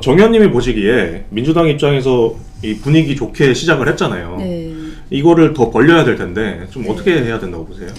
정 의원님이 보시기에 민주당 입장에서 이 분위기 좋게 시작을 했잖아요. 네. 이거를 더 벌려야 될 텐데 좀 네. 어떻게 해야 된다고 보세요?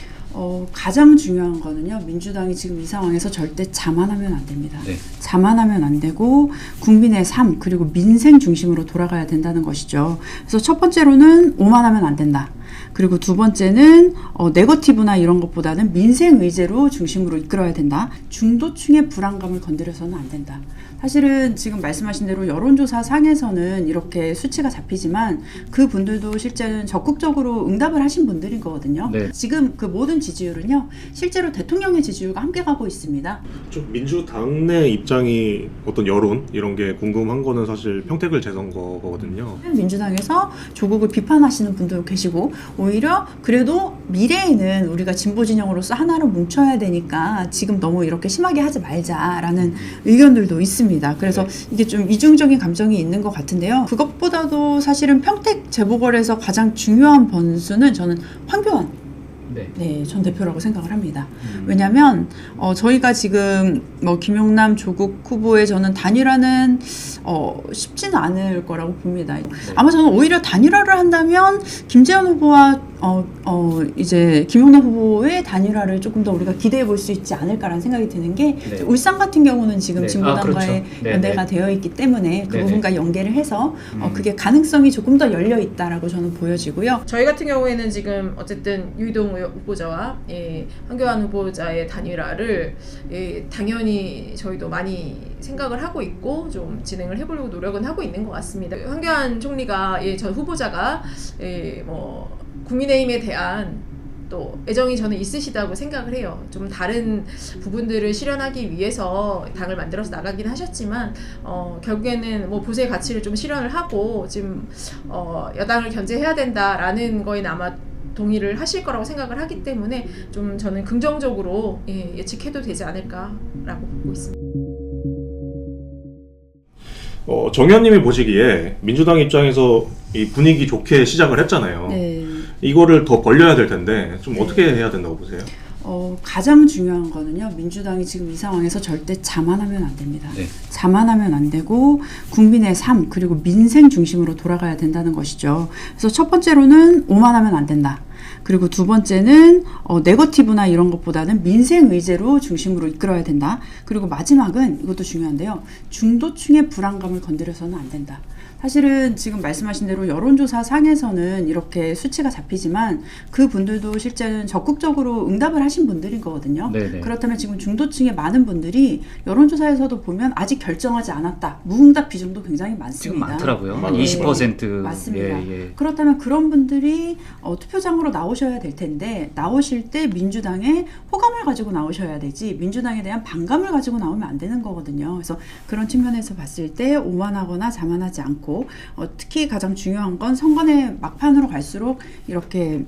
가장 중요한 거는요. 민주당이 지금 이 상황에서 절대 자만하면 안 됩니다. 네. 자만하면 안 되고 국민의 삶 그리고 민생 중심으로 돌아가야 된다는 것이죠. 그래서 첫 번째로는 오만하면 안 된다. 그리고 두 번째는 네거티브나 이런 것보다는 민생 의제로 중심으로 이끌어야 된다. 중도층의 불안감을 건드려서는 안 된다. 사실은 지금 말씀하신 대로 여론조사 상에서는 이렇게 수치가 잡히지만 그 분들도 실제는 적극적으로 응답을 하신 분들인 거거든요. 네. 지금 그 모든 지지율은요. 실제로 대통령의 지지율과 함께 가고 있습니다. 좀 민주당 내 입장이 어떤 여론 이런 게 궁금한 거는 사실 평택을 재선거거든요. 민주당에서 조국을 비판하시는 분도 계시고 오히려 그래도 미래에는 우리가 진보 진영으로서 하나로 뭉쳐야 되니까 지금 너무 이렇게 심하게 하지 말자라는 의견들도 있습니다. 그래서 이게 좀 이중적인 감정이 있는 것 같은데요. 그것보다도 사실은 평택 재보궐에서 가장 중요한 번수는 저는 황교안 전 대표라고 생각을 합니다. 왜냐하면 저희가 지금 김용남, 조국 후보의 저는 단일화는 쉽지는 않을 거라고 봅니다. 아마 저는 오히려 단일화를 한다면 김재원 후보와 이제 김용남 후보의 단일화를 조금 더 우리가 기대해 볼 수 있지 않을까라는 생각이 드는 게 울산 같은 경우는 지금 진보당과의 그렇죠. 연대가 되어 있기 때문에 그 네네. 부분과 연계를 해서 그게 가능성이 조금 더 열려 있다라고 저는 보여지고요. 저희 같은 경우에는 지금 어쨌든 유이동 후보자와 황교안 후보자의 단일화를 당연히 저희도 많이 생각을 하고 있고 좀 진행을 해보려고 노력은 하고 있는 것 같습니다. 황교안 총리가 전 후보자가 국민의힘에 대한 또 애정이 저는 있으시다고 생각을 해요. 좀 다른 부분들을 실현하기 위해서 당을 만들어서 나가긴 하셨지만 결국에는 보수의 가치를 좀 실현을 하고 지금 여당을 견제해야 된다라는 거에는 아마 동의를 하실 거라고 생각을 하기 때문에 좀 저는 긍정적으로 예측해도 되지 않을까라고 보고 있습니다. 정 의원님이 보시기에 민주당 입장에서 이 분위기 좋게 시작을 했잖아요. 네. 이거를 더 벌려야 될 텐데 좀 네. 어떻게 해야 된다고 보세요? 가장 중요한 거는요. 민주당이 지금 이 상황에서 절대 자만하면 안 됩니다. 네. 자만하면 안 되고 국민의 삶 그리고 민생 중심으로 돌아가야 된다는 것이죠. 그래서 첫 번째로는 오만하면 안 된다. 그리고 두 번째는 네거티브나 이런 것보다는 민생 의제로 중심으로 이끌어야 된다. 그리고 마지막은 이것도 중요한데요. 중도층의 불안감을 건드려서는 안 된다. 사실은 지금 말씀하신 대로 여론조사 상에서는 이렇게 수치가 잡히지만 그 분들도 실제는 적극적으로 응답을 하신 분들인 거거든요. 네네. 그렇다면 지금 중도층의 많은 분들이 여론조사에서도 보면 아직 결정하지 않았다. 무응답 비중도 굉장히 많습니다. 지금 많더라고요. 한 네. 20%. 맞습니다. 예. 그렇다면 그런 분들이 투표장으로 나오셔야 될 텐데 나오실 때 민주당에 호감을 가지고 나오셔야 되지 민주당에 대한 반감을 가지고 나오면 안 되는 거거든요. 그래서 그런 측면에서 봤을 때 오만하거나 자만하지 않고 특히 가장 중요한 건 선거의 막판으로 갈수록 이렇게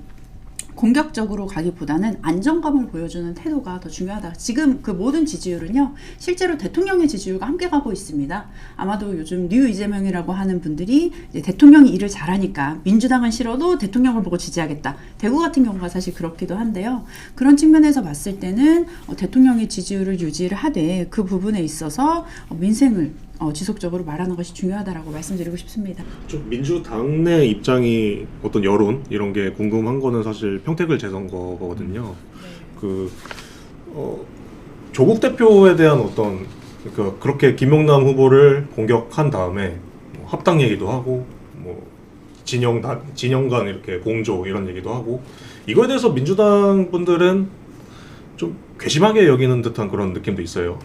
공격적으로 가기보다는 안정감을 보여주는 태도가 더 중요하다. 지금 그 모든 지지율은요. 실제로 대통령의 지지율과 함께 가고 있습니다. 아마도 요즘 뉴 이재명이라고 하는 분들이 이제 대통령이 일을 잘하니까 민주당은 싫어도 대통령을 보고 지지하겠다. 대구 같은 경우가 사실 그렇기도 한데요. 그런 측면에서 봤을 때는 대통령의 지지율을 유지를 하되 그 부분에 있어서 민생을 지속적으로 말하는 것이 중요하다라고 말씀드리고 싶습니다. 좀 민주당 내 입장이 어떤 여론 이런 게 궁금한 거는 사실 평택을 재선거거든요. 조국 대표에 대한 어떤 그렇게 김용남 후보를 공격한 다음에 합당 얘기도 하고 진영 간 이렇게 공조 이런 얘기도 하고 이거에 대해서 민주당 분들은 좀 괘씸하게 여기는 듯한 그런 느낌도 있어요.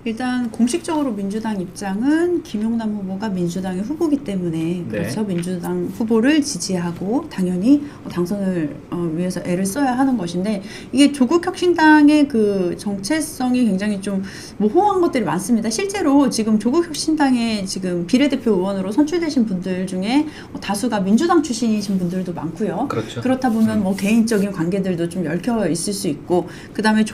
일단 공식적으로 민주당 입장은 김용남 후보가 민주당의 후보기 때문에 그렇죠. 민주당 후보를 지지하고 당연히 당선을 위해서 애를 써야 하는 것인데 이게 조국혁신당의 그 정체성이 굉장히 좀 모호한 것들이 많습니다. 실제로 지금 조국혁신당의 지금 비례대표 의원으로 선출되신 분들 중에 다수가 민주당 출신이신 분들도 많고요. 그렇죠. 그렇다 보면 개인적인 관계들도 좀 얽혀 있을 수 있고 그 다음에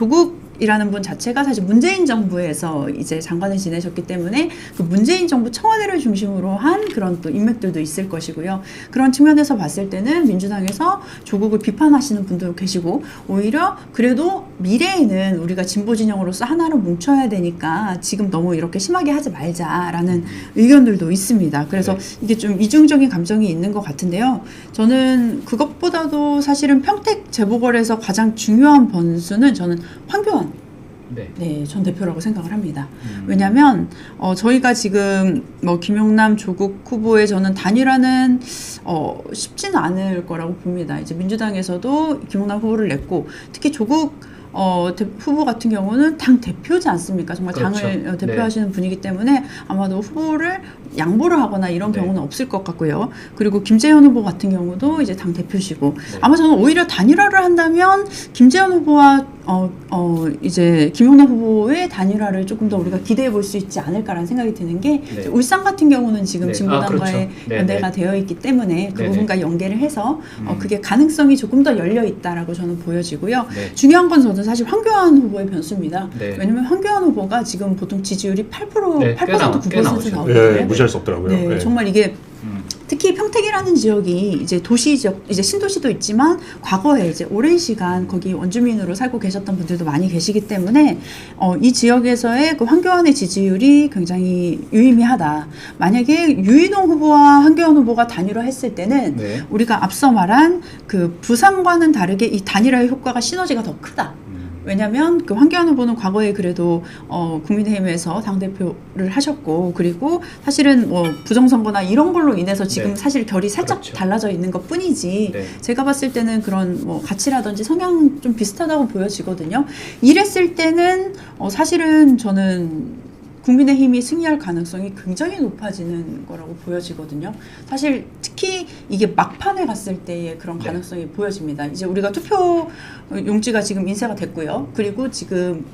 이라는 분 자체가 사실 문재인 정부에서 이제 장관을 지내셨기 때문에 그 문재인 정부 청와대를 중심으로 한 그런 또 인맥들도 있을 것이고요. 그런 측면에서 봤을 때는 민주당에서 조국을 비판하시는 분도 계시고 오히려 그래도 미래에는 우리가 진보 진영으로서 하나로 뭉쳐야 되니까 지금 너무 이렇게 심하게 하지 말자라는 의견들도 있습니다. 그래서 이게 좀 이중적인 감정이 있는 것 같은데요. 저는 그것보다도 사실은 평택 재보궐에서 가장 중요한 번수는 저는 황교안 전 대표라고 생각을 합니다. 왜냐하면 저희가 지금 뭐 김용남, 조국 후보의 저는 단일화는 쉽지는 않을 거라고 봅니다. 이제 민주당에서도 김용남 후보를 냈고 특히 조국 후보 같은 경우는 당 대표지 않습니까? 정말 그렇죠. 당을 대표하시는 분이기 때문에 아마도 후보를 양보를 하거나 이런 네. 경우는 없을 것 같고요. 그리고 김재현 후보 같은 경우도 이제 당 대표시고 네. 아마 저는 오히려 단일화를 한다면 김재현 후보와 이제 김용남 후보의 단일화를 조금 더 우리가 기대해 볼 수 있지 않을까라는 생각이 드는 게 네. 울산 같은 경우는 지금 네. 진보당과의 그렇죠. 네, 연대가 네. 되어 있기 때문에 그 네, 부분과 연계를 해서 그게 가능성이 조금 더 열려 있다라고 저는 보여지고요. 네. 중요한 건 저는 사실 황교안 후보의 변수입니다. 네. 왜냐면 황교안 후보가 지금 보통 지지율이 8%, 네, 8% 꽤 9% 나오죠. 나오거든요. 예, 무시할 수 없더라고요. 네, 예. 정말 이게 특히 평택이라는 지역이 이제 도시 지역, 이제 신도시도 있지만 과거에 이제 오랜 시간 거기 원주민으로 살고 계셨던 분들도 많이 계시기 때문에 이 지역에서의 그 황교안의 지지율이 굉장히 유의미하다. 만약에 유인홍 후보와 황교안 후보가 단일화했을 때는 네. 우리가 앞서 말한 그 부산과는 다르게 이 단일화의 효과가 시너지가 더 크다. 왜냐하면 그 황교안 후보는 과거에 그래도 국민의힘에서 당대표를 하셨고 그리고 사실은 뭐 부정선거나 이런 걸로 인해서 지금 네. 사실 결이 살짝 그렇죠. 달라져 있는 것 뿐이지 네. 제가 봤을 때는 그런 뭐 가치라든지 성향 좀 비슷하다고 보여지거든요. 이랬을 때는 사실은 저는 국민의힘이 승리할 가능성이 굉장히 높아지는 거라고 보여지거든요. 사실 특히 이게 막판에 갔을 때의 그런 가능성이 보여집니다. 이제 우리가 투표 용지가 지금 인쇄가 됐고요. 그리고 지금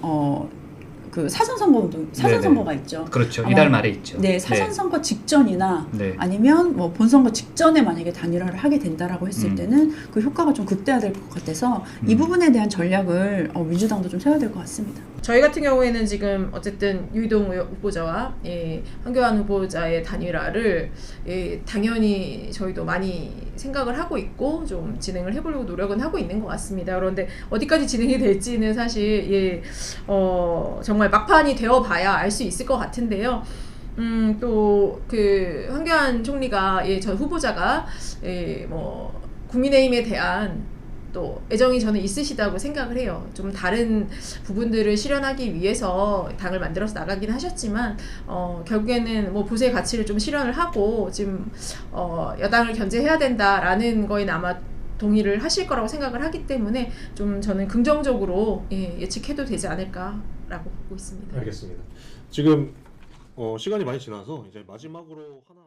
그 사전선거가 있죠. 그렇죠. 아마 이달 말에 있죠. 네, 사전선거 직전이나 네. 아니면 뭐 본선거 직전에 만약에 단일화를 하게 된다라고 했을 때는 그 효과가 좀 극대화될 것 같아서 이 부분에 대한 전략을 민주당도 좀 세워야 될 것 같습니다. 저희 같은 경우에는 지금 어쨌든 유이동 후보자와 황교안 후보자의 단일화를 당연히 저희도 많이 생각을 하고 있고 좀 진행을 해보려고 노력은 하고 있는 것 같습니다. 그런데 어디까지 진행이 될지는 사실 정말 막판이 되어봐야 알 수 있을 것 같은데요. 또 그 황교안 총리가 전 후보자가 뭐 국민의힘에 대한 또 애정이 저는 있으시다고 생각을 해요. 좀 다른 부분들을 실현하기 위해서 당을 만들어서 나가긴 하셨지만 결국에는 뭐 보수의 가치를 좀 실현을 하고 지금 여당을 견제해야 된다라는 거에는 아마 동의를 하실 거라고 생각을 하기 때문에 좀 저는 긍정적으로 예측해도 되지 않을까라고 보고 있습니다. 알겠습니다. 지금 시간이 많이 지나서 이제 마지막으로 하나